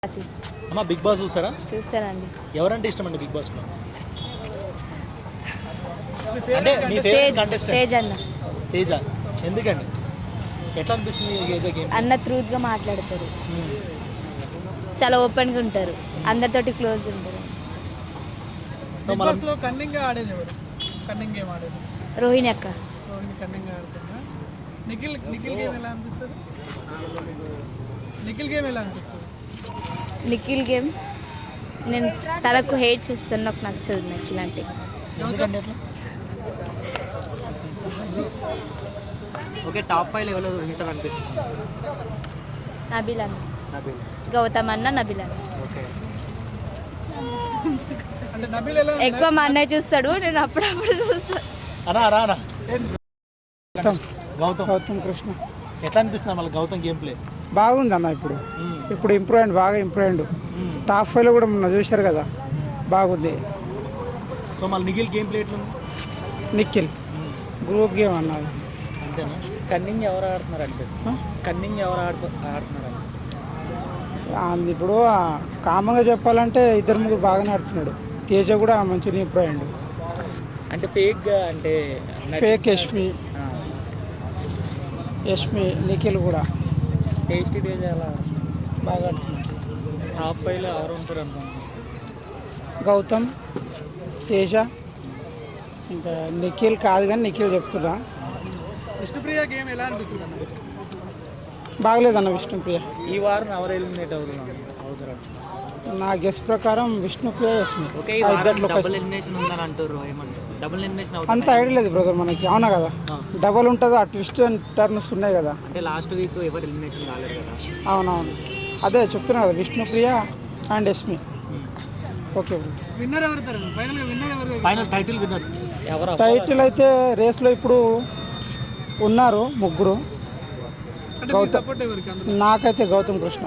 అది అమ్మ big boss చూసారా? చూస్తానండి. ఎవరంటే ఇష్టం అండి బిగ్ బాస్ లో? అంటే మీ ఫేవరెట్ కంటెస్టెంట్ తేజ్ అన్న. తేజ. ఎందుకండి? ఎట్లా అనిపిస్తుంది తేజ గేమ్? అన్న ట్రూత్గా మాట్లాడతారు, చాలా ఓపెన్గా ఉంటారు, అందరితోటి క్లోజ్ ఉంటారు. సో మనం లో కన్నింగ్ ఆడేది ఎవరు? కన్నింగ్ గేమ్ ఆడేది రోహిణి అక్క. రోహిణి కన్నింగ్ ఆడుతుందా? నిఖిల్ గేమ్ ఎలా అనిపిస్తుంది? నిఖిల్ గేమ్ ఎలా అనిపిస్తుంది? నిఖిల్ గేమ్ నేను తనకు హేట్ చేస్తాను, నాకు నచ్చదు నిఖిల్ అంటే. ఎందుకండి అట్లా? ఓకే, టాప్ 5 లెవెల్లో ఉంటారు అనిపిస్తుంది. నబిల్ అన్న, నబీల్. గౌతమ్ అన్న, నబిల్ అన్న. ఓకే. అంటే నబీల్ ఎలా ఎక్కువ మా అన్నయ్య చూస్తాడు, నేను అప్పుడప్పుడు చూస్తాను. అనా రానా గౌతమ్ గౌతమ్ కృష్ణ ఎట్లా అనిపిస్తుంది మళ్ళీ గౌతమ్ గేమ్ ప్లే? బాగుంది అన్న. ఇప్పుడు ఇంప్రూవ్ అయ్యింది, బాగా ఇంప్రూవ్ అయ్యిండు. టాప్ 5లో కూడా మొన్న చూశారు కదా, బాగుంది. సో మళ్ళీ నిఖిల్ గేమ్ ప్లే ఎట్లా? నిఖిల్ గ్రూప్ గేమ్ అన్నది అంతేనా? కన్నింగ్ ఎవరు ఆడుతున్నారు అనిపిస్తుంది? కన్నింగ్ ఎవరు ఆడుతున్నారు? ఇప్పుడు కామన్గా చెప్పాలంటే ఇద్దరు ముగ్గురు బాగానే ఆడుతున్నాడు. తేజ కూడా మంచిగా ఇంప్రూవ్ అయ్యిండు. అంటే ఫేక్గా అంటే ఫేక్ యష్మి నిఖిల్ కూడా టేస్టీ తేజ అలా బాగా ఆడుతున్నాడు. టాప్ 5లో ఎవరు ఉంటారు అనుకుంటున్నాను? గౌతమ్, తేజ, ఇంకా నిఖిల్ కాదు కానీ నిఖిల్ చెప్తున్నా. విష్ణుప్రియ గేమ్ ఎలా అనిపిస్తుంది అన్న? బాగలేదన్న విష్ణుప్రియ. ఈ వారం ఎవరు ఎలిమినేట్ అవుతారు? నా గెస్ ప్రకారం విష్ణుప్రియ, యష్మి. ఓకే, ఇద్దట్లో డబుల్ ఎలిమినేషన్ ఉందని అంటారు. ఏమంటారు? డబుల్ ఎలిమినేషన్ అంత ఐడియా లేదు బ్రదర్ మనకి. అవునా కదా, డబల్ ఉంటుంది, ఆ ట్విస్ట్ అండ్ టర్న్స్ ఉన్నాయి కదా. అంటే లాస్ట్ వీక్ ఎవరు ఎలిమినేషన్ కాలేదు కదా. అవునవును, అదే చెప్తున్నా కదా, Vishnupriya and Yashmi. Okay bro. Winner ఎవరు? ఫైనల్గా విన్నర్ ఎవరు? ఫైనల్ టైటిల్ విన్నర్ ఎవరు? టైటిల్ అయితే రేస్లో ఇప్పుడు ఉన్నారు ముగ్గురు. అంటే గౌతమ్, సపోర్ట్ ఎవరికి? నాకైతే గౌతమ్ కృష్ణ.